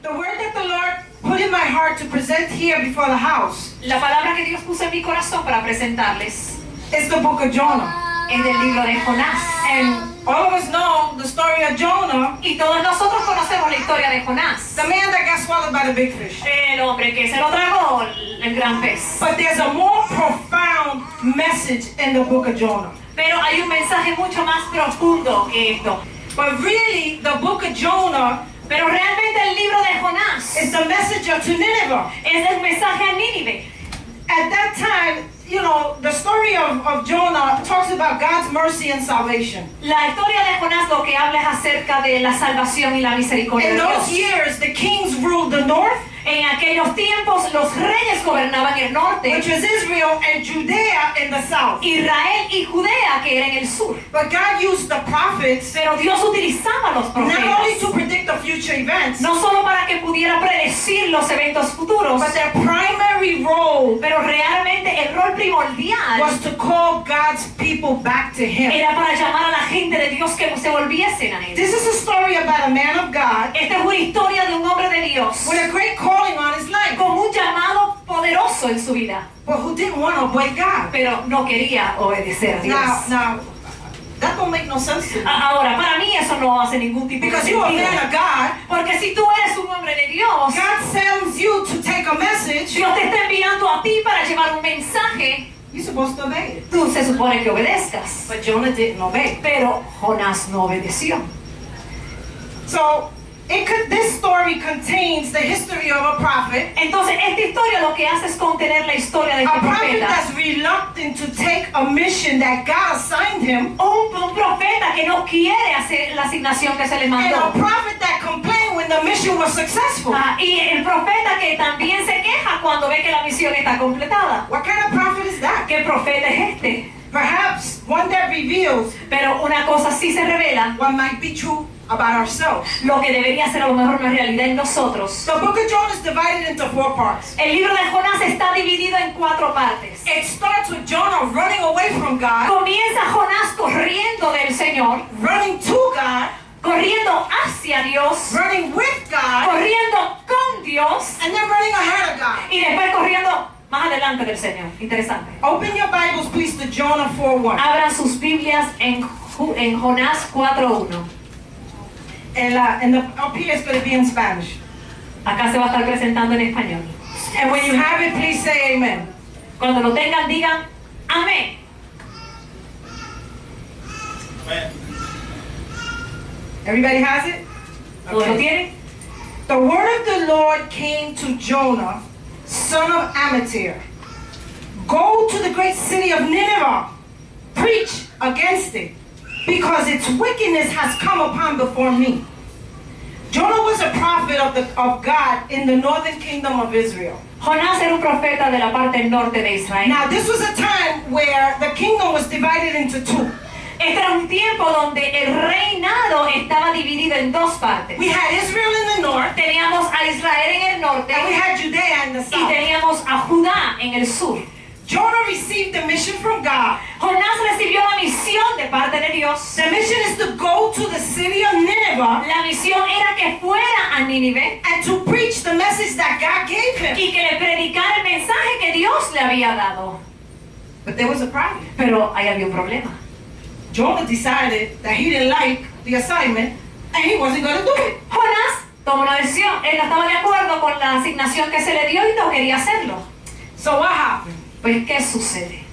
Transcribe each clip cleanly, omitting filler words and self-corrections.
The word that the Lord put in my heart to present here before the house La palabra que Dios puso en mi corazón para presentarles is the book of Jonah. es del libro de Jonás. And all of us know the story of Jonah, Y todos nosotros conocemos la historia de Jonás, the man that got swallowed by the big fish. el hombre que se lo tragó el gran pez. But there's a more profound message in the book of Jonah. Pero hay un mensaje mucho más profundo que esto. But really, the book of Jonah Pero realmente el libro de Jonás is the message to Nineveh. es el mensaje a Nínive. At that time, you know, the story of Jonah talks about God's mercy and salvation. La historia de Jonás lo que habla es acerca de la salvación y la misericordia In de those Dios. years, the kings ruled the north, En aquellos tiempos los reyes gobernaban el norte, which was Israel, and Judea in the south. Israel y Judea que era en el sur. But God used the prophets Pero Dios utilizaba a los not only profetas to predict the future events, no solo para que pudiera predecir los eventos futuros, but their primary role pero realmente el rol primordial was to call God's people back to Him. era para llamar a la gente de Dios que se volviesen a él. This is a story about a man of God Esta es una historia de un hombre de Dios with a great calling on his life, con un llamado poderoso en su vida, but who didn't want to obey God. pero no quería obedecer a Dios. Now, that don't make no sense to me. Ahora, para mí eso no hace ningún tipo de Because you're a sentido. man of God, Porque si tú eres un hombre de Dios, God sends you to take a message, Dios te está enviando a ti para llevar un mensaje, you're supposed to obey it. tú se supone que obedezcas. But Jonah didn't obey. Pero Jonás no obedeció. So, this story contains the history of a prophet, Entonces, esta historia lo que hace es contener la historia de este a prophet profeta. that's reluctant to take a mission that God assigned him, Un profeta que no quiere hacer la asignación que se le and a mandó. prophet that complained when the mission was successful. Y el profeta que también se queja cuando ve que la misión está completada. What kind of prophet is that? ¿Qué profeta es este? Perhaps one that reveals Pero una cosa sí se revela, what might be true about ourselves. lo que debería ser a lo mejor una realidad en nosotros. The book of Jonah is divided into 4 parts. El libro de Jonás está dividido en 4 partes. It starts with Jonah running away from God, Comienza Jonás corriendo del Señor, running to God, corriendo hacia Dios, running with God, corriendo con Dios and then running ahead of God. y después corriendo más adelante del Señor. Interesante. Open your Bibles, please, to Jonah 4:1. Abran sus Biblias en Jonás 4:1. Up here it's going to be in Spanish. Acá se va a estar presentando en español. And when you have it, please say amen. Cuando lo tengan, digan amén. Everybody has it? ¿Todos lo tienen? The word of the Lord came to Jonah, son of Amittai. Go to the great city of Nineveh. Preach against it, because its wickedness has come upon before me. Jonah was a prophet of God in the northern kingdom of Israel. Jonás era un profeta de la parte norte de Israel. Now, this was a time where the kingdom was divided into 2. Este era un tiempo donde el reinado estaba dividido en 2 partes. We had Israel in the north, Teníamos a Israel en el norte and we had Judea in the y south. teníamos a Judá en el sur. Jonah received the mission from God. Jonás recibió la misión de parte de Dios. The mission is to go to the city of Nineveh La misión era que fuera a Nínive and to preach the message that God gave him. y que le predicara el mensaje que Dios le había dado. But there was a problem. Pero ahí había un problema. Jonah decided that he didn't like the assignment and he wasn't going to do it. Jonás tomó una decisión. Él no estaba de acuerdo con la asignación que se le dio y no quería hacerlo. So what happened? Pues, ¿qué sucede?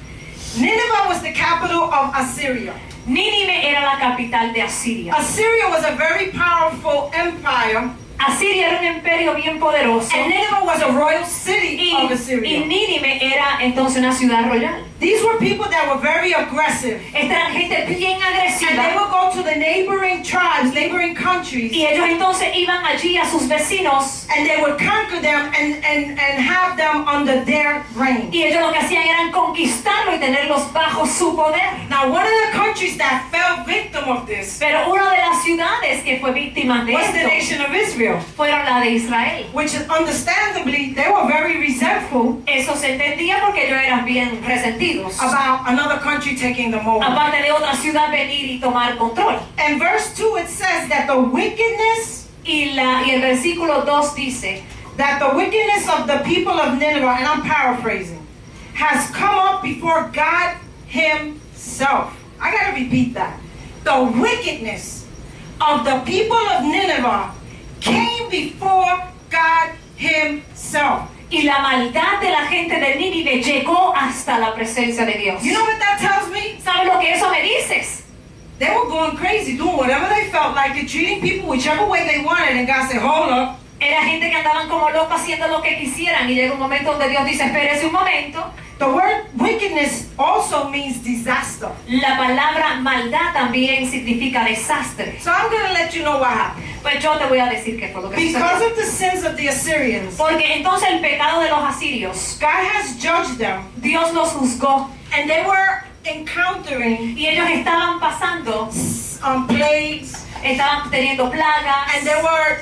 Nineveh was the capital of Assyria. Nínive era la capital de Asiria. Assyria was a very powerful empire, Asiria era un imperio bien poderoso and Nineveh was a royal city of y Assyria. Nínive era entonces una ciudad royal. These were people that were very aggressive, Esta era gente bien and they agresiva would go to the neighboring tribes, neighboring countries, y ellos entonces iban allí a sus vecinos and they would conquer them and have them under their reign. y ellos lo que hacían era conquistarlos y tenerlos bajo su poder. Now, one of the countries that fell victim of this Pero una de las ciudades que fue víctima de was the esto nation of Israel, fueron la de Israel. which understandably, they were very resentful Eso se entendía porque ellos eran bien resentidos. about another country taking them over. Aparte de otra ciudad venir y tomar control. In verse 2 it says that the wickedness Y el versículo 2 dice that the wickedness of the people of Nineveh, and I'm paraphrasing, has come up before God himself. I gotta repeat that. The wickedness of the people of Nineveh came before God himself. y la maldad de la gente de Nínive llegó hasta la presencia de Dios. You know what that tells me? ¿Sabes lo que eso me dices? They were going crazy, doing whatever they felt like, and treating people whichever way they wanted, and God said, hold up. Era gente que andaban como locos haciendo lo que quisieran y llega un momento donde Dios dice, espérese un momento. The word wickedness also means disaster. La palabra maldad también significa desastre. So I'm going to let you know what happened. Pues yo te voy a decir qué fue lo que Because sucedió. of the sins of the Assyrians, Porque entonces el pecado de los asirios, God has judged them, Dios los juzgó and they were encountering y ellos estaban pasando, plagues, estaban teniendo plagas and they were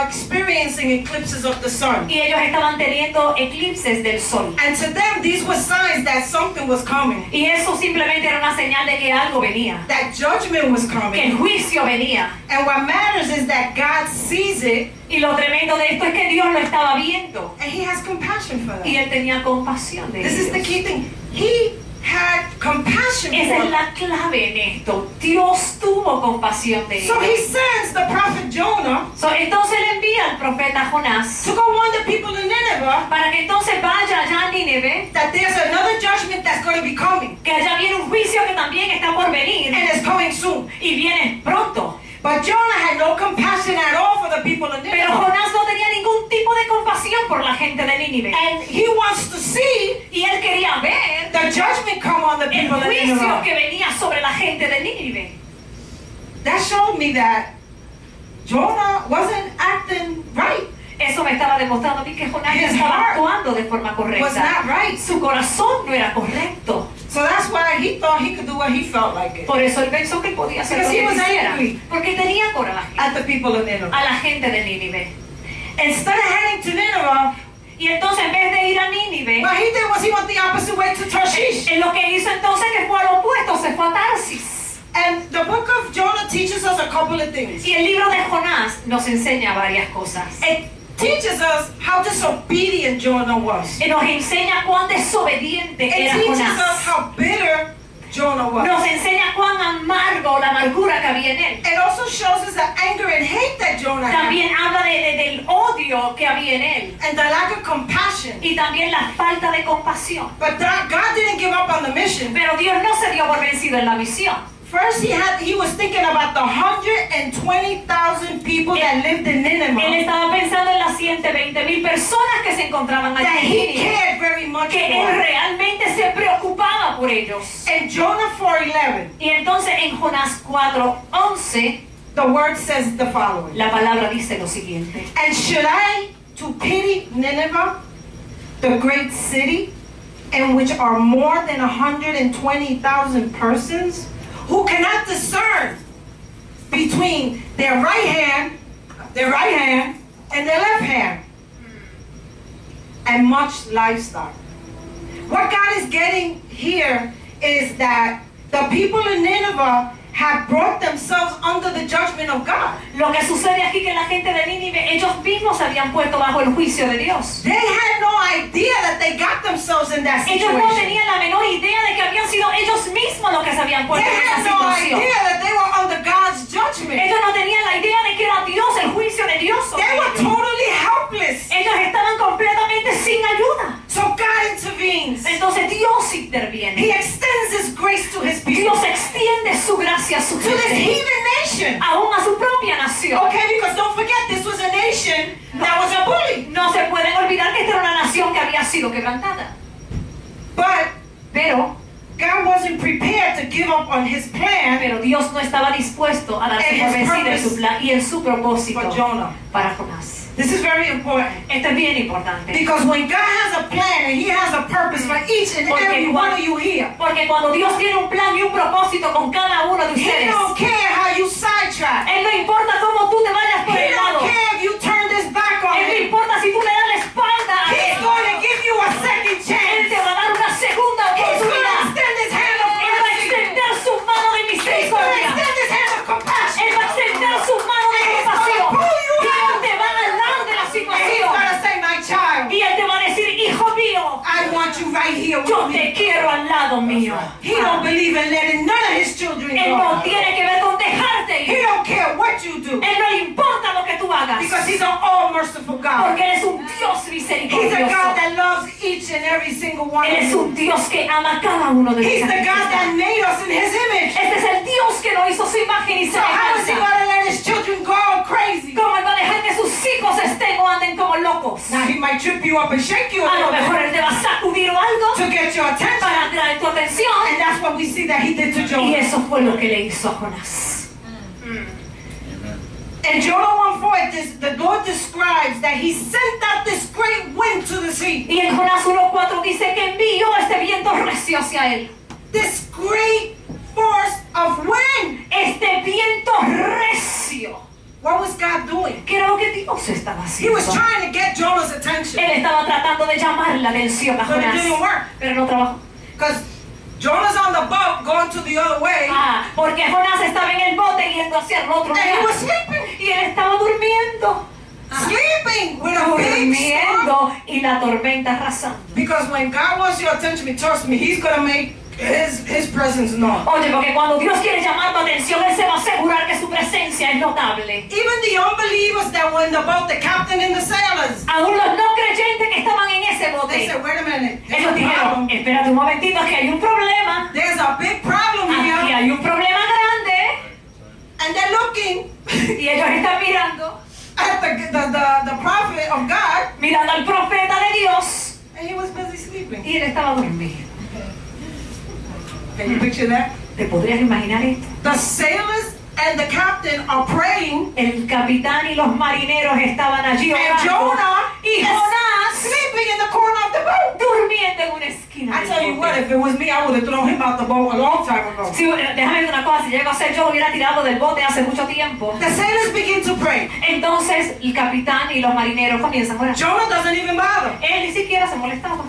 experiencing eclipses of the sun. y ellos estaban teniendo eclipses del sol. And to them, these were signs that something was coming, Y eso simplemente era una señal de que algo venía, that judgment was que el coming. juicio venía. And what matters is that God sees it, Y lo tremendo de esto es que Dios lo estaba viendo and He has compassion for y them. Él tenía compasión de This is the ellos. key thing. He had compassion Esa for es them. la clave en esto. Dios tuvo compasión de So He ellos. sends the prophet Jonah Entonces Él envía al profeta Jonás to go warn the people in Nineveh para que entonces vaya allá a Nínive, that there's another judgment that's going to be coming, que allá viene un juicio que también está por venir and it's coming soon. y viene pronto. But Jonah had no compassion at all for the people of Pero Nineveh. Jonás no tenía ningún tipo de compasión por la gente de Nínive. And he wants to see Y él quería ver the judgment come on the el people of juicio Nineveh. que venía sobre la gente de Nínive. That showed me that Jonah wasn't acting right. Eso me estaba demostrando a mí que Jonás no His estaba heart actuando de forma Was correcta. not right. Su corazón no era correcto. So that's why he thought he could do what he felt like it Por eso él pensó que podía hacer lo Because he que was quisiera. angry. Porque tenía coraje at the people of Nineveh. a la gente de Nínive. Instead of heading to Nineveh, Y entonces en vez de ir a Nínive, what he did was he went the opposite way to Tarshish. lo que hizo entonces que fue al opuesto, se fue a Tarsis. And the book of Jonah teaches us a couple of things. Y el libro de Jonás nos enseña varias cosas. It teaches us how disobedient Jonah was. Nos enseña cuán desobediente It era teaches us Jonás. how bitter Jonah was. Nos enseña cuán amargo, la amargura que había en él. It also shows us the anger and hate that Jonah had, También habla del odio que había en él. and the lack of compassion. Y también la falta de compasión. But God didn't give up on the mission. Pero Dios no se dio por vencido en la misión. First, he was thinking about the 120,000 people that lived in Él Nineveh, estaba pensando en las 120,000 personas que se encontraban that allí en he Nínive, cared very much que él for. realmente se preocupaba por ellos. In Jonah 4:11, Y entonces en Jonás 4:11 the word says the following: la palabra dice lo siguiente: And should I to pity Nineveh, the great city, in which are more than 120,000 persons, who cannot discern between their right hand, and their left hand, and much livestock. What God is getting here is that the people in Nineveh have brought themselves under the judgment of God. Lo que sucede aquí que la gente de Nínive, ellos mismos se habían puesto bajo el juicio de Dios. They had no idea that they got themselves in that Ellos no situation. tenían la menor idea de que habían sido ellos mismos los que se habían They puesto en esa had no situación. idea that they were under God's judgment. Ellos no tenían la idea de que era Dios, el juicio de Dios sobre They were ellos. totally helpless. Ellos estaban completamente sin ayuda. So God intervenes. Entonces Dios He interviene. extends His grace to His people, Dios extiende su gracia a su to this gente, heathen nation. aún a su propia nación. Okay, because don't forget, this was a nation that was a bully. No se pueden olvidar que esta era una nación que había sido quebrantada. But Pero God wasn't prepared to give up on His plan Dios no estaba dispuesto a darse And por his vencido en su purpose plan y en su propósito for Jonah. para Jonás. This is very important. Esto es bien importante. Because when God has a plan and He has a purpose for each and every one of you here, Porque cuando Dios tiene un plan y un propósito con cada uno de He ustedes, don't care how you sidetrack. Él no importa cómo tú te vayas por He el lado. don't care if you turn this back on Él no Him. importa si tú le das la espalda a He's Él. going to give you a second Él chance. te va a dar una segunda He's going to oportunidad. extend His hand of Él va a mercy. extender su mano de He's going to misericordia. extend His hand of compassion. Él va a extender su mano de And He's going to compasión. pull you Y want you right here Yo with te me. quiero al lado mío. He don't believe in letting none of his children Él no go. tiene que ver con dejarte He ir. don't care what you do. Él no le importa lo que tú hagas. Because he's an all merciful God. Porque Él es un Dios He's a misericordioso. God that loves each and every single one Él of es you. un Dios que ama a cada uno de He's the God nosotros. that made us in his image. Este es el Dios que lo hizo su imagen y So how is he semejanza. going to let his children go crazy? ¿Cómo Él va a dejar que sus hijos estén o anden como locos? Now he might trip you up and shake you a A lo little mejor bit Él te va a sacudir o algo to get your attention. para atraer tu atención. And that's what we see that he did to Y Jonah. eso fue lo que le hizo a Jonás. In Jonah 1:4, the Lord describes that he sent out this great wind to the sea. Y en Jonás 1:4 dice que envió este viento recio hacia él. This great force of wind. Este viento recio. What was God doing? ¿Qué era lo que Dios estaba He haciendo? was trying to get Jonah's attention. Él estaba tratando de llamar la atención a But it Jonás, didn't work. pero no trabajó. Because Jonah's on the boat going to the other way. Porque Jonás estaba en el bote yendo hacia el otro And he lado. was sleeping. Y él estaba durmiendo. Sleeping with a big storm. Durmiendo y la tormenta arrasando. Because when God wants your attention, trust me, he's going to make his presence known. Oye, porque cuando Dios quiere llamar tu atención, Él se va a asegurar que su presencia es notable. Even the unbelievers that were in the boat, the captain and the sailors, Aún los no creyentes que estaban en ese they bote, said, wait a minute, there's ellos a dijeron, problem. espérate un momentito, aquí hay un problema. There's a big problem Aquí here. hay un problema grande. And they're looking Y ellos están mirando, at the prophet of God, mirando al profeta de Dios. and he was busy sleeping. Y él estaba dormido. Can you picture that? ¿Te podrías imaginar esto? The sailors and the captain are praying, El capitán y los marineros estaban allí and orando. Jonah Y is Jonás sleeping in the corner of the boat. durmiendo en una esquina. I del tell you bote. what, if it was me, I would have thrown him out the boat a long time ago. Sí, déjame decir una cosa, si llego a ser yo, lo hubiera tirado del bote hace mucho tiempo. The sailors begin to pray. Entonces el capitán y los marineros comienzan a orar. Jonah doesn't even bother. Él ni siquiera se molestaba.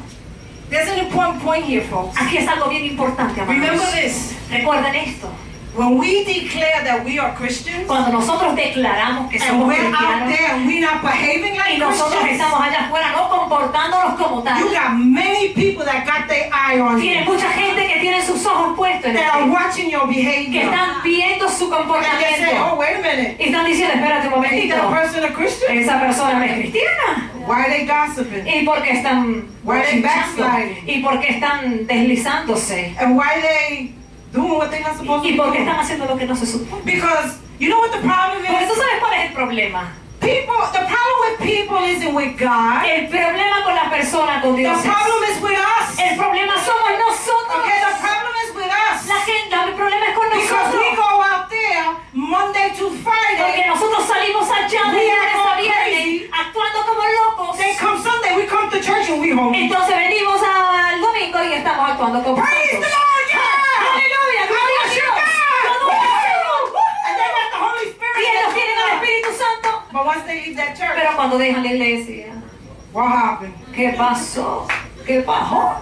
There's an important point here, folks. Aquí es algo bien importante, Remember amados. this. Recuerden esto. When we declare that we are Christians, Cuando nosotros declaramos que and somos we're out cristianos there and we're not behaving y like nosotros Christians, estamos allá afuera no comportándonos como tal, you got many people that got their eye on tiene you, mucha gente que tiene sus ojos puestos en that are ti, watching your que behavior. están viendo su And they say, comportamiento oh, wait a minute. y están diciendo, espérate un Ain't that momentito, person a Christian? esa persona no es cristiana. Why are they gossiping? ¿Y por qué están Why they chismeando? backsliding? ¿Y por qué están deslizándose? And why they doing what they're not supposed to ¿Y be por qué están doing? haciendo lo que no se supone? Because you know what the problem Porque tú is? sabes cuál es el problema. The problem with people isn't with God. El problema con la persona, con The Dios, problem is with us. el problema somos nosotros. Okay, the problem is with us. La gente, el problema es con Because nosotros. we go out there Monday to Porque Friday. nosotros salimos allá de We lunes are a viernes crazy. actuando como locos. They come Sunday, we come to church and we home. Entonces venimos al domingo y estamos actuando como Praise the santos. Lord, yeah! Aleluya, gloria a I worship Dios. Yo adoro al Señor. God! And they got the Holy Spirit. Y ellos tienen al Espíritu Santo. But once they leave that church, Pero cuando dejan la iglesia, what happened? ¿qué pasó? ¿Qué pasó?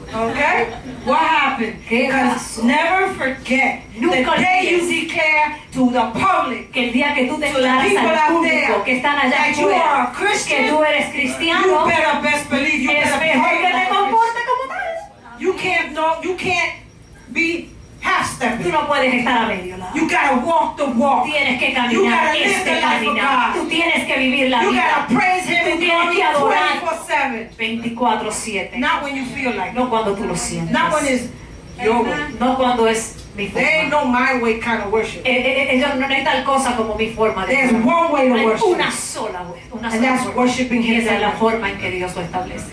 Okay? What happened? ¿Qué Because pasó? never forget Nunca the day you olvides declare to the public Que el día que tú to the declaras people al out there público que están allá that you are afuera a que Christian, tú eres you cristiano, better best believe you es better mejor que behave te like a comportes Christian. como tal. You can't be half Tú stepping. no puedes estar a medio lado. You gotta walk the walk. Tienes que You caminar gotta live este the life of caminar. God. Tú tienes que vivir la You vida gotta praise Him Tú and tienes glory que adorar 24/7. 24/7. Not when you feel like it. No cuando tú lo sientes. Not when it's your way. No cuando es mi There ain't forma. no my way kind of worship. Ellos no hay tal cosa como mi forma de There's adorar. one way to Hay worship. una sola vez, una And sola that's forma. worshiping Y Him. esa es la forma en que Dios lo establece.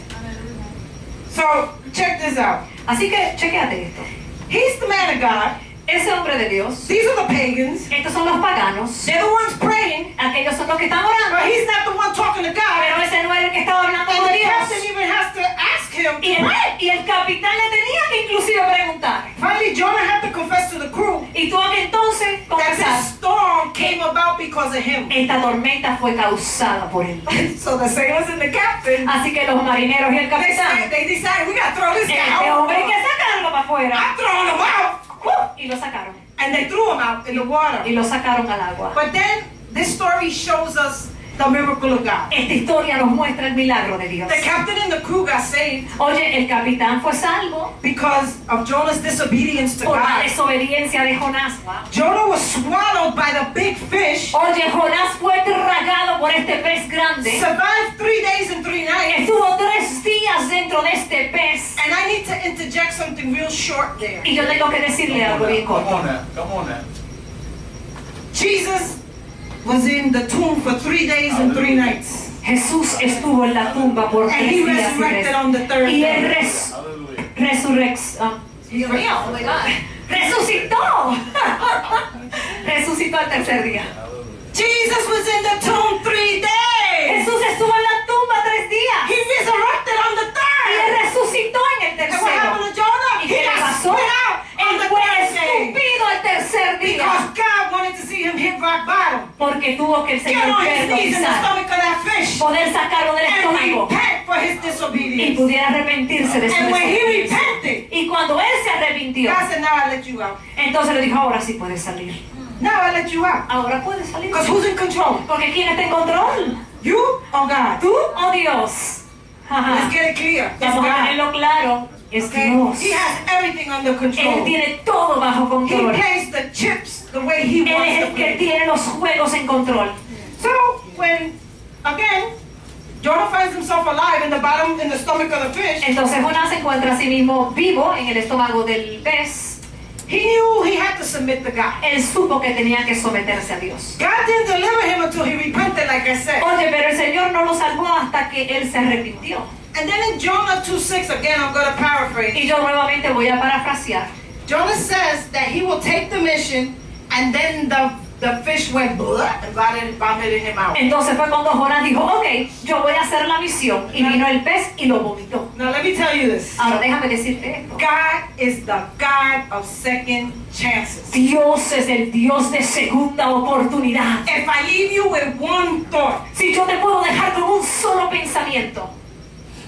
So check this out. Así que chequéate esto. He's the man of God. Ese hombre de Dios, These are the pagans. estos son los paganos, They're the ones praying. aquellos son los que están orando, But he's not the one talking to God. pero ese no era el que estaba hablando And con the Dios. captain even has to ask him Y to pray. el capitán le tenía que inclusive preguntar. Finally, Jonah had to confess to the crew Y tuvo que entonces that confesar, this storm came about because of him. esta tormenta fue causada por él. So the sailors and the captain, Así que los marineros y el capitán, they decided we gotta throw this guy este hombre hay que out. sacarlo para afuera. I'm throwing him out. Y lo sacaron. And they threw him out in the water. Y lo sacaron al agua. But then this story shows us the miracle of God. Esta historia nos muestra el milagro de Dios. The captain and the crew got saved Oye, el capitán fue salvo because of Jonah's disobedience to por la God. desobediencia de Jonás. Jonah was swallowed by the big fish, Oye, Jonás fue tragado por este pez grande. survived 3 days and 3 nights. Estuvo 3 días dentro de este pez. And I need to interject something real short there. Y yo tengo que decirle algo bien Come corto. on now. Come on now. Jesus was in the tomb for 3 days and 3 nights. Jesús estuvo en la tumba por 3 And he días y resurrected on the 3. third Y él day. Hallelujah. Dios mío, oh my God. Resucitó. Resucitó al tercer día. Hallelujah. Jesus was in the tomb 3 days. Jesús estuvo en la tumba 3 días. He resurrected on the Y él third. resucitó en el And what happened tercero. to Jonah? ¿Y He qué le got pasó? spit out on Él the fue third day. escupido el tercer día. Because God wanted to see him hit rock bottom. Porque tuvo que el Get Señor on his knees in the perdonizar, stomach of that fish. poder sacarlo del And estómago repent for his y disobedience. pudiera arrepentirse de su And when he desobediencia. repented, Y cuando él se arrepintió, God said, now I let you out. entonces le dijo, ahora sí puedes salir. Now I let you out. Ahora puedes salir. Because who's in control? Porque ¿quién está en control? You or God? ¿Tú o Dios? Ajá. Let's get it clear. It's Vamos a God. tenerlo claro. Es Okay? Dios. He has everything under Él control. tiene todo bajo He control. plays the chips the way he Él wants es to el que play. tiene los juegos en control. So when again Jonah finds himself alive in the bottom in the stomach of the fish, Entonces Jonás se encuentra a sí mismo vivo en el estómago del pez. he knew he had to submit to God. Él supo que tenía que someterse a Dios. God didn't deliver him until he repented, like I said. Oye, pero el Señor no lo salvó hasta que él se arrepintió. And then in Jonah 2:6, again I'm going to paraphrase. Y yo nuevamente voy a parafrasear. Jonah says that he will take the mission, and then the fish went blah and vomited him out. Entonces fue cuando Jonás dijo, ok, yo voy a hacer la misión. Y vino el pez y lo vomitó. Now let me tell you this. Ahora déjame decirte esto. God is the God of second chances. Dios es el Dios de segunda oportunidad. If I leave you with one thought, Si yo te puedo dejar con un solo pensamiento.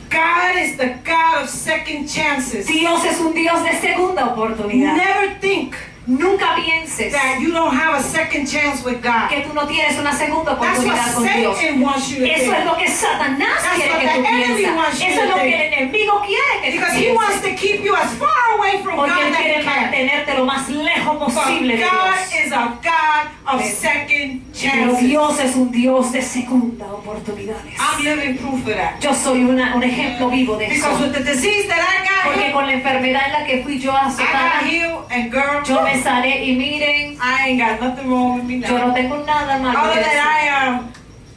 God is the God of second chances. Dios es un Dios de segunda oportunidad. Never think Nunca pienses that you don't have a second chance with God. que tú no tienes una segunda That's what oportunidad con Dios. Satan wants you to Eso es think. lo que Satanás That's quiere what que tú the enemy pienses. wants you Eso es to lo que think. el enemigo quiere que tú Because he wants pienses. to keep you as far away from Porque God él as quiere he can. mantenerte lo más lejos But posible de God Dios. is a God of Pero second Pero chances. Dios es un Dios de segunda oportunidades. I'm living proof of that. Yo soy un ejemplo vivo de Because eso. with the disease that I got, Porque con la enfermedad en la que fui yo I got azotada, healed, and girl, yo me sané y miren, I ain't got nothing wrong with me yo now. no tengo nada malo Other que than decir. I am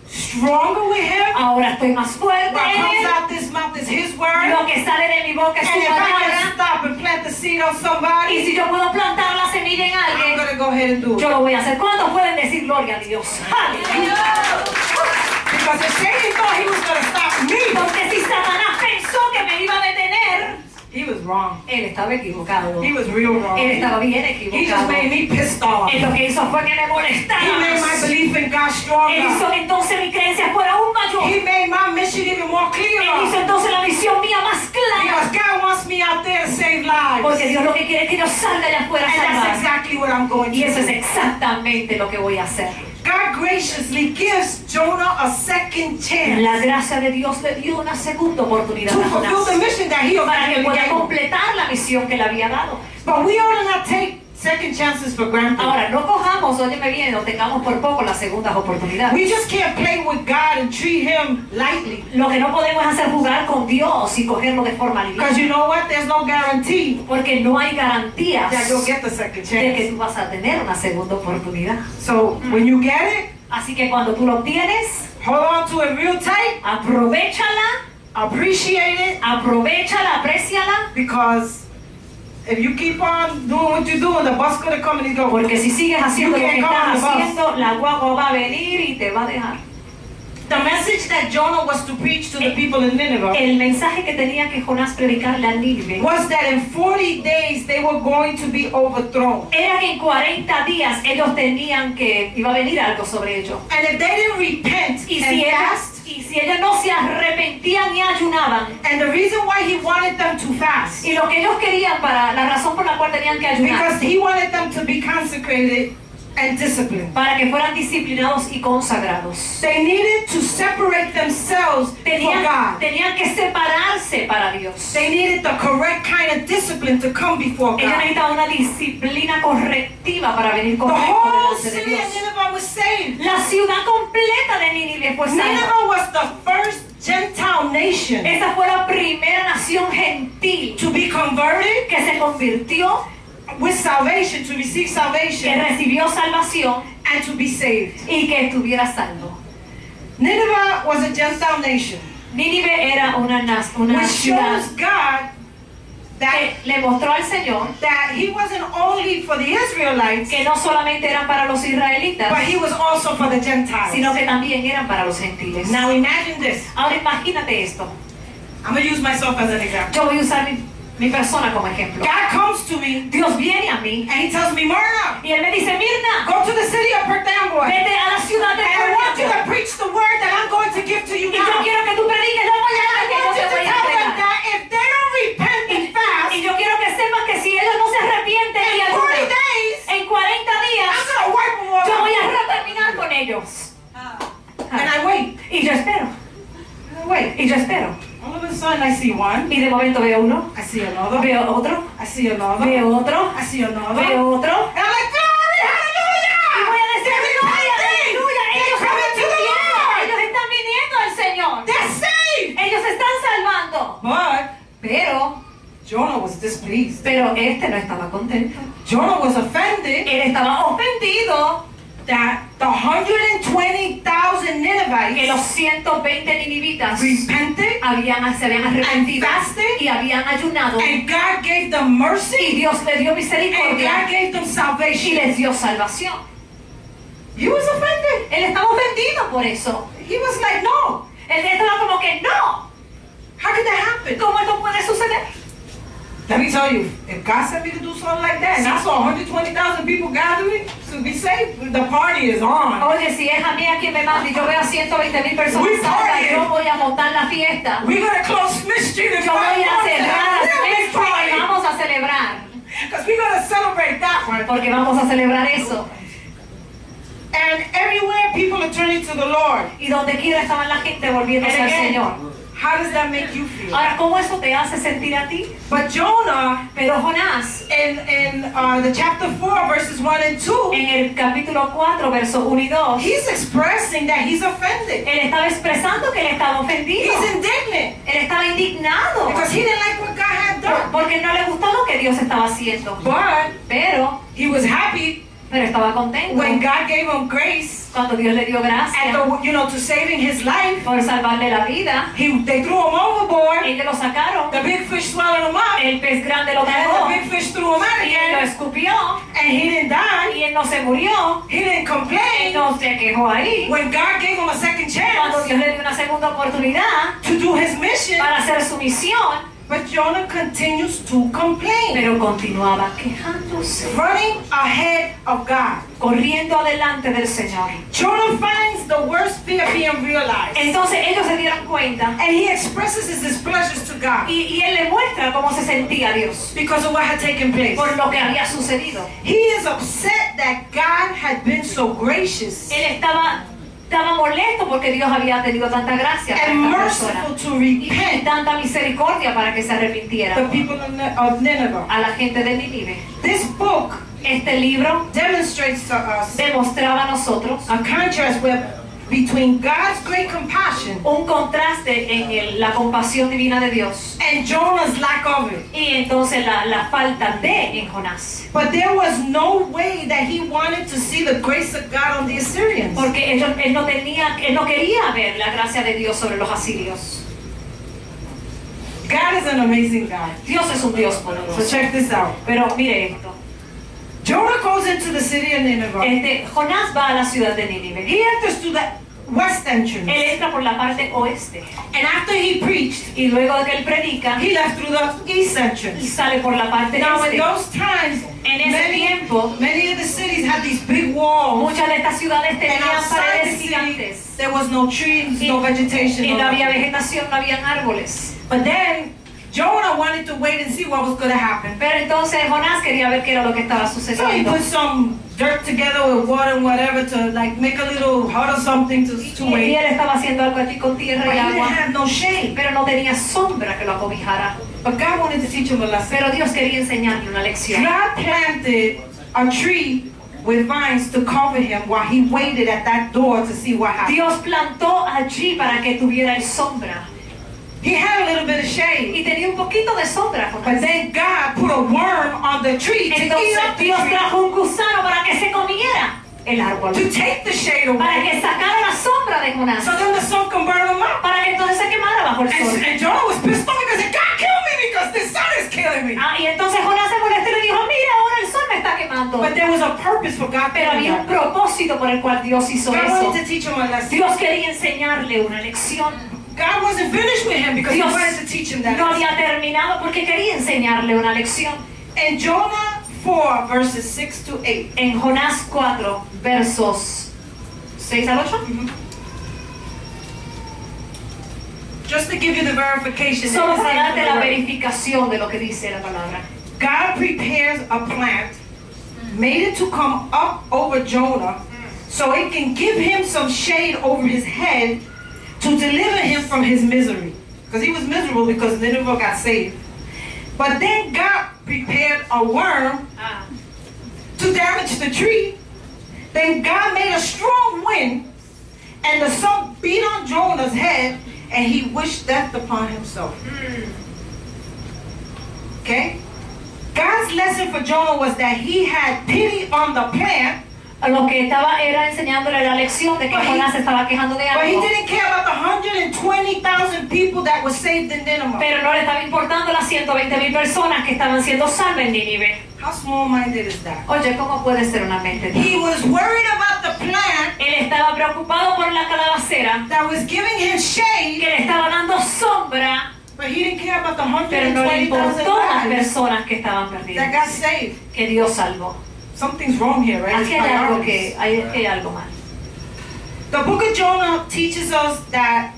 stronger with Him. Ahora estoy más fuerte. What comes out this mouth is His word. Lo que sale de mi boca es And su if I can palabra. stop and plant the seed on Y somebody, si yo puedo plantar la semilla en I'm alguien, gonna go ahead and do yo it. lo voy a hacer. ¿Cuántos pueden decir gloria a Dios? ¡Aleluya! Because if Satan thought he was gonna stop me, Porque si Satanás pensó que me iba a detener, he was wrong. él estaba equivocado. He was real Él wrong. estaba bien He just equivocado. made me pissed off. Él lo que hizo fue que me molestara He made my más. belief in God Él stronger. hizo que entonces mi creencia fuera aún mayor. He made my mission even more Él hizo clearer. entonces la visión mía más Because clara. God wants me out there to save lives. Porque Dios lo que quiere es que yo salga allá afuera a And that's salvar. exactly what I'm going Y to eso es do. exactamente lo que voy a hacer. God graciously gives Jonah a second chance La gracia de Dios le dio una segunda oportunidad to a fulfill the Jonás mission that he para que originally pueda gave him. completar la misión que le había dado. But we ought to not take second chances for granted. Ahora, no cojamos, óyeme bien, no tengamos por poco las segundas oportunidades. We just can't play with God and treat Him lightly. Lo que no podemos hacer es jugar con Dios y cogerlo de forma Because you liviana. know what? There's no guarantee Porque no hay garantías that you'll get the second de que chance. tú vas a tener una segunda oportunidad. So when you get it, Así que cuando tú lo obtienes, hold on to it real tight, aprovechala, appreciate it, aprovechala, apréciala. because if you keep on doing what you're doing, the bus gonna come and he's gonna. Porque si sigues haciendo lo que You can't go on estás the bus. haciendo, la guagua va a venir y te va a dejar. The message that Jonah was to preach to the people in Nineveh El mensaje que tenía que Jonás predicarle a Nínive was that in 40 days they were going to be overthrown. era que en 40 días ellos tenían que, iba a venir algo sobre ellos. And if they didn't repent Y and fast, si ellos no se arrepentían y ayunaban, and the reason why he wanted them to fast, y lo que ellos querían para la razón por la cual tenían que ayunar, because he wanted them to be consecrated and disciplined. para que fueran disciplinados y consagrados. They needed to separate themselves for God. Tenían que separarse para Dios. They needed the correct kind of discipline to come before Ellos God. necesitaban una disciplina correctiva para venir The correcto whole delante de city Dios. of Nineveh was saved. La ciudad completa de Nínive fue salva. Nineveh was the first Gentile nation Esa fue la primera nación gentil to be converted que se convirtió, with salvation, to receive que salvation, recibió salvación and to be saved. y que estuviera salvo. Nineveh was a Gentile nation, Nínive era una which ciudad shows God that, que le mostró al Señor that He wasn't only for the Israelites, que no solamente eran para los israelitas, but He was also for the Gentiles. sino que también eran para los gentiles. Now imagine this. Ahora imagínate esto. I'm going to use myself as an example. Yo voy a usar mi persona como ejemplo. God comes to me Dios viene a mí and He tells me, Myrna, y Él me dice, Mirna, go to the city of Pertamboy, and vete a la ciudad de I want you Pergamum. to preach the word that I'm going to give to you Y yo now. quiero que tú prediques la I palabra que yo want te you to voy a tell them entregar. that if they don't repent and fast, Y yo quiero que sepas que si ellos no se arrepienten y in 40 ayunan, days, en 40 días, I'm going to wipe them all yo voy out. a terminar con ellos. And I wait. Y yo espero, And I wait. y yo espero. All of a sudden, I see one. Y de momento veo uno, I see another. veo otro, I see another. veo otro, I see another. veo otro. And I'm like, glory, Y hallelujah! voy a decir, They're aleluya, repenting. aleluya. They're Ellos coming están to the viniendo, Lord. ellos están viniendo al Señor. They're saved. Ellos se están salvando. But Pero Jonah was displeased. este no estaba contento. Jonah was offended Él estaba ofendido that the 120,000 que Ninevites los 120 ninivitas repented se habían arrepentido And fasted. y habían ayunado. and God gave them Y mercy Dios le dio and God misericordia gave them y salvation. les dio salvación. He was offended. Él estaba ofendido por eso. He was like, no, Él estaba como que no. how could that happen? ¿Cómo esto puede suceder? Let me tell you, if God sent me to do something like that, and I saw 120,000 people gathering to be saved, the party is on. Oye, si es a mí a quien me manda y yo veo a 120,000 personas We salvas, partying. yo voy a montar la fiesta. We're gonna close Smith Street and Yo voy find a one cerrar real big Smith Street y party. vamos a celebrar. Because we're gonna celebrate that one. Porque vamos a celebrar eso. And everywhere people are turning to the Lord. Y donde quiera estaban la gente volviéndose And al again, Señor. how does that make you feel? Ahora, ¿cómo eso te hace sentir a ti? But Jonah, Pero Jonás, in the chapter 4, verses 1 and 2, en el capítulo 4, versos 1 y 2, he's expressing that he's offended. él estaba expresando que él estaba ofendido. He's indignant Él estaba indignado. because he didn't like what God had done. Porque no le gustó lo que Dios estaba haciendo. But Pero he was happy estaba contento when God gave him grace cuando Dios le dio gracia and to saving his life. por salvarle la vida. They threw him overboard. Ellos lo sacaron. The big fish swallowed him up, El pez grande lo and tragó. the big fish threw him out Y él lo again. escupió. And he didn't die. Y él no se murió. He didn't Él complain. no se quejó ahí. When God gave him a second Cuando chance Dios le dio una segunda oportunidad to do his mission, para hacer su misión, but Jonah continues to complain, pero continuaba quejándose, running ahead of God. corriendo adelante del Señor. Jonah finds the worst fear being realized, Entonces ellos se dieron cuenta and he expresses his displeasures to God y él le muestra cómo se sentía Dios because of what had taken place. por lo que había sucedido. He is upset that God had been so gracious Él estaba molesto porque Dios había tenido tanta gracia para and esta persona merciful to y repent tanta misericordia para que se the arrepintiera people of Nineveh. a la gente de Nínive. This book Este libro demonstrates to us demostraba a nosotros a contrast between God's great compassion un contraste en la compasión divina de Dios and Jonah's lack of it. y entonces la falta de en Jonás. But there was no way that he wanted to see the grace of God on the Assyrians. Porque él no quería ver la gracia de Dios sobre los asirios. God is an amazing God. Dios es un Dios So poderoso. check this out. Pero mire esto. Jonah goes into the city of Nineveh. Jonás va a la ciudad de Nínive. He enters through the west entrance. Él entra por la parte oeste. And after he preached, Y luego de que él predica, he left through the east y entrance. sale por la parte Now in este. those times, En ese tiempo, many of the cities had these big walls. muchas de estas ciudades And tenían outside the paredes city, gigantes. there was no trees, Y, no vegetation. y no no había nothing. vegetación, no habían árboles. But then, Jonah wanted to wait and see what was going to happen. Pero entonces Jonás quería ver qué era lo que estaba So he sucediendo. put some dirt together with water and whatever to like make a little hut or something to Y wait. él estaba haciendo algo aquí con But tierra he y didn't agua, have no shade. pero no tenía sombra que lo acobijara. But God wanted to teach him a lesson. Pero Dios quería enseñarle una lección. God planted a tree with vines to cover him while he waited at that door to see what happened. Dios plantó allí para que tuviera el sombra. He had a little bit of shade. Y tenía un poquito de sombra. But then God put a worm on the tree to eat Entonces up the Dios tree, trajo un gusano para que se comiera el árbol. to take the shade Para away, que sacara la sombra de Jonás. so then the sun can burn him up. Para que entonces se quemara bajo el sol. And Jonah was pissed off because he said, God, kill me because the sun is killing me. Y entonces Jonás se molestó y le dijo, mira, ahora el sol me está quemando. But there was a purpose for God Pero doing había un that. propósito por el cual Dios hizo God eso. wanted to teach him a lesson. Dios quería enseñarle una lección. God wasn't finished with him because he Dios wanted to teach him that no lesson. había terminado porque quería enseñarle una lección. In Jonah 4, verses 6 to 8. En Jonás 4, versos 6 al 8. Just to give you the verification. Solo that para it's darte in la the word. verificación de lo que dice la palabra. God prepares a plant, made it to come up over Jonah, so it can give him some shade over his head to deliver him from his misery. Because he was miserable because Nineveh got saved. But then God prepared a worm to damage the tree. Then God made a strong wind, and the sun beat on Jonah's head, and he wished death upon himself. Okay? God's lesson for Jonah was that he had pity on the plant, Lo que estaba era enseñándole la lección de que But he- Jonás se estaba quejando de but he algo. didn't care about the 120,000 people that were saved in Nineveh. Pero no le estaba importando las 120,000 personas que estaban siendo salvas en Nínive. How small-minded is that? Oye, ¿cómo puede ser una mente tan- He was worried about the plant Él estaba preocupado por la calabacera that was giving him shade, que le estaba dando sombra, but he didn't care about the pero no le 120,000 importó las lives personas que estaban that perdidas, got saved. que Dios salvó. Something's wrong here, right? Aquí It's hay algo priorities. hay algo mal. The book of Jonah teaches us that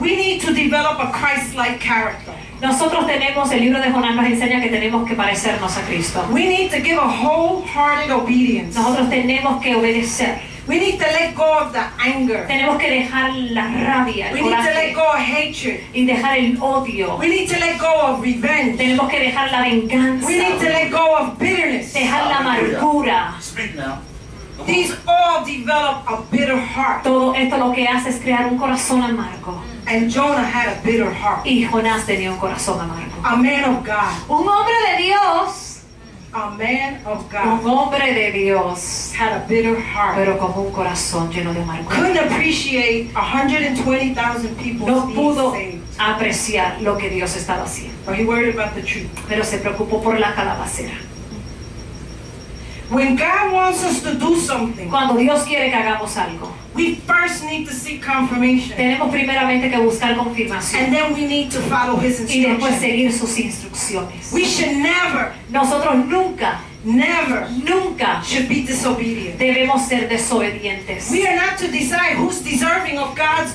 we need to develop a Christ-like character. Nosotros tenemos, el libro de Jonás nos enseña que tenemos que parecernos a Cristo. We need to give a wholehearted obedience. Nosotros tenemos que obedecer. We need to let go of the anger. Tenemos que dejar la rabia, We el need to let coraje go of hatred. y dejar el odio. We need to let go of revenge. Tenemos que dejar la venganza, We need to let go of bitterness. dejar la amargura. Speak now. Come on. These all develop a bitter heart. Todo esto lo que hace es crear un corazón amargo. And Jonah had a bitter heart. Y Jonás tenía un corazón amargo. A man of God. Un hombre de Dios, A man of un God hombre de Dios, had a bitter heart. pero con un corazón lleno de amargura. Couldn't appreciate 120,000 people No being pudo saved. apreciar lo que Dios estaba haciendo, But he worried about the truth. pero se preocupó por la calabacera. When God wants us to do something, Cuando Dios quiere que hagamos algo, we first need to seek confirmation. tenemos primeramente que buscar And confirmación then we need to follow his y después instructions. seguir sus instrucciones. We should never, Nosotros nunca should be disobedient. debemos ser desobedientes. We are not to decide who's deserving of God's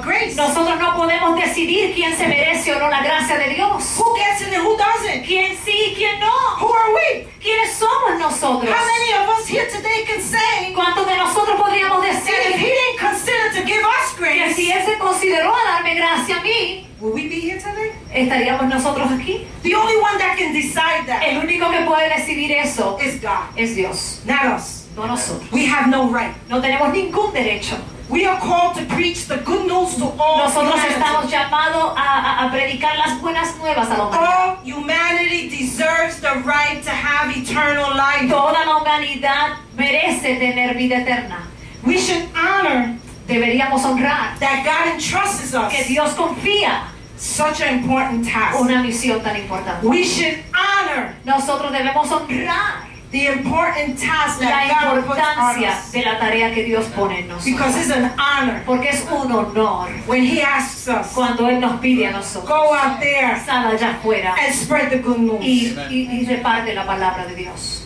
grace. Nosotros no podemos decidir quién se merece o no la gracia de Dios. Who gets it and who doesn't? ¿Quién sí y quién no? Who are we? ¿Quiénes somos nosotros? How many of us here today can say ¿Cuántos de nosotros podríamos that if he decir didn't consider to give us que grace, si Él se consideró a darme gracia a mí, will we be here today? estaríamos nosotros aquí? The only one that can decide that El único que puede decidir eso is God, es Dios, not us. no nosotros. We have no right. No tenemos ningún derecho. We are called to preach the good news to all Nosotros estamos humanity. llamados a predicar las buenas nuevas a la humanidad. All humanity deserves the right to have eternal life. Toda la humanidad merece tener vida eterna. We should honor Deberíamos honrar that God entrusts que us Dios confía such an important task. una misión tan importante. We should honor Nosotros debemos honrar the important task la that God puts on importancia us. de la tarea que Dios pone en Because nosotros. it's an honor Porque es un honor when He asks us, cuando Él nos pide a nosotros, go out there sal allá afuera and spread the good news. y reparte la palabra de Dios.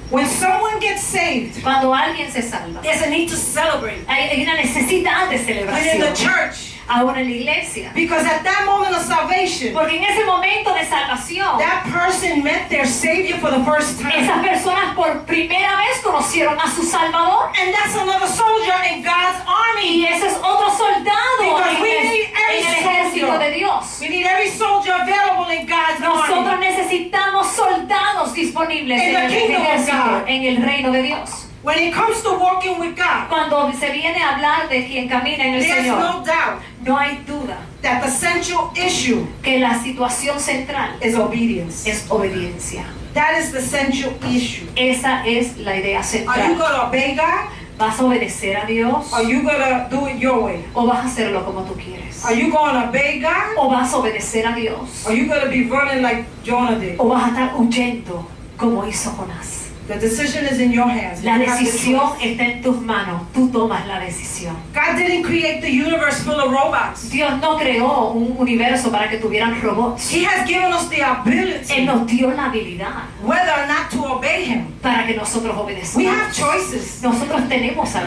When someone gets saved, Cuando alguien se salva, there's a need to celebrate. hay una necesidad de Within the celebración. church, aún en la iglesia. Because at that moment of salvation, Porque en ese momento de salvación, that person met their Savior for the first time. esas personas por primera vez conocieron a su Salvador. And that's another soldier in God's army. Y ese es otro soldado Because we en need every el ejército soldier. de Dios. We need every soldier available in God's Nosotros army. necesitamos soldados disponibles In en the el kingdom of ejército, God. en el reino de Dios. When it comes to walking with God, Cuando se viene a hablar de quien camina en el there's Señor, no doubt no hay duda that the central issue que la situación central is obedience. es obediencia. That is the central issue. Esa es la idea Are you central. going to obey God? ¿Vas a obedecer a Dios Are you going to do it your way? o vas a hacerlo como tú quieres? Are you going to obey God? ¿O vas a obedecer a Dios? Are you going to be running like Jonah did? ¿O vas a estar huyendo como hizo Jonás? The decision is in your hands. La You have the decisión choice. está en tus manos. Tú tomas la decisión. God didn't create the universe full of robots. Dios no creó un universo para que tuvieran robots. He has given us the Él ability nos dio la habilidad whether or not to obey Him. para que nosotros We have obedezcamos. choices. Nosotros tenemos God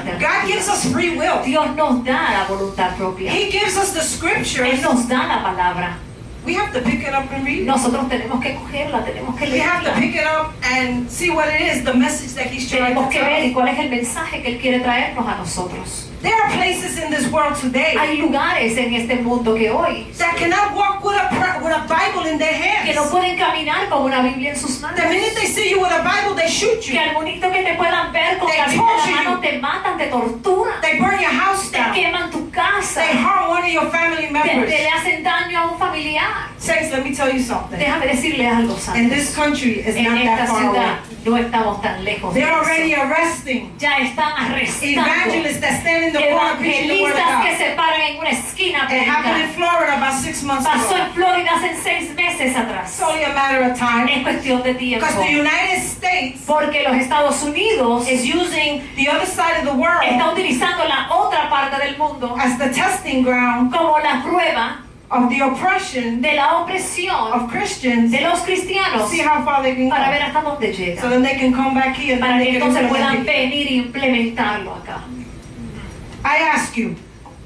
gives alternativas. us free will. Dios nos da la voluntad propia. He gives us the Él scriptures. nos da la palabra. We have to pick it up and read it. Nosotros tenemos que cogerla, tenemos que We have to leerla. pick it up and see what it is, the message that He's trying Tenemos to que tell ver us. y cuál es el mensaje que Él quiere traernos a nosotros. There are places in this world today Hay lugares en este mundo que hoy that cannot walk with a Bible in their que no hands. pueden caminar con una Biblia en sus manos. The minute they see you with a Bible, they shoot Que you. al monito que te puedan ver con They la Biblia en torture la mano you. te matan, te torturan, They burn your house te down. queman tu casa, They harm one of your family te members. le hacen daño a un familiar. Saints, let me tell you something. Déjame decirle algo, And Santo. this country is En not esta that far away. ciudad no estamos tan lejos de They're already eso. arresting Ya están arrestando evangelists that stand in the corner preaching the word of evangelistas que God. se paran en una esquina It happened in predicando. Florida about 6 months Pasó ago. en Florida hace 6 meses atrás. It's only a matter of time. Es cuestión de tiempo. Because the United States Porque los Estados Unidos is using the other side of the world está utilizando la otra parte del mundo as the testing ground como la prueba of the oppression de la opresión of Christians de los to cristianos see how far they can para ver go. hasta dónde So llega, then they can come back here and para then que they can entonces puedan implement it. venir e implementarlo acá. I ask you,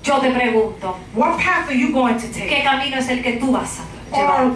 Yo te pregunto, what path are you going to ¿qué take? camino es el que tú vas a llevar? Or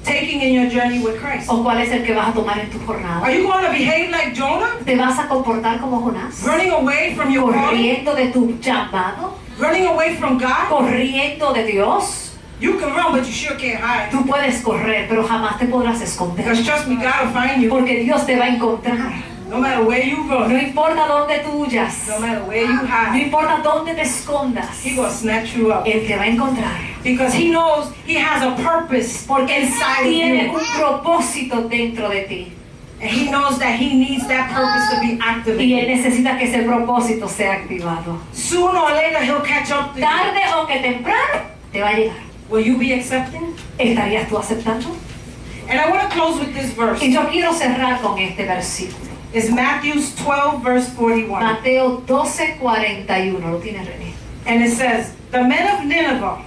taking in your journey with Christ? ¿O cuál es el que vas a tomar en tu jornada? Are you going to behave like Jonah? ¿Te vas a comportar como Jonás? Running away from your calling? ¿Corriendo de tu llamado? Running away from God? ¿Corriendo de Dios? You can run, but you sure can't hide. Tú puedes correr, pero jamás te podrás esconder. Because trust me, God will find you. Porque Dios te va a encontrar. No matter where you No run, importa dónde tú huyas. no matter where you No hide, importa dónde te escondas. He will snatch you up. Él te va a encontrar. Because He knows He has a purpose Porque Él inside tiene of un you. propósito dentro de ti. And He knows that He needs that purpose to be Y Él activated. necesita que ese propósito sea activado. Sooner or later, He'll catch up to you. Tarde o que temprano te va a llegar. Will you be accepting? ¿Estarías tú aceptando? And I want to close with this verse. Y yo quiero cerrar con este versículo. It's Matthew 12, verse 41. Mateo 12:41. Lo tiene René. And it says, the men of Nineveh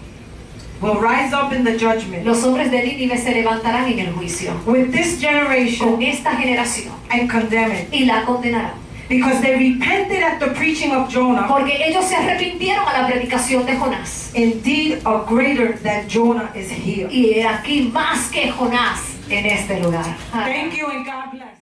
will rise up in the judgment Los hombres de Nínive se levantarán en el juicio with this generation con esta generación and condemn it. y la condenarán. Because they repented at the preaching of Jonah. Porque ellos se arrepintieron a la predicación de Jonás. Indeed, a greater than Jonah is here. Y he aquí más que Jonás en este lugar. Thank you and God bless.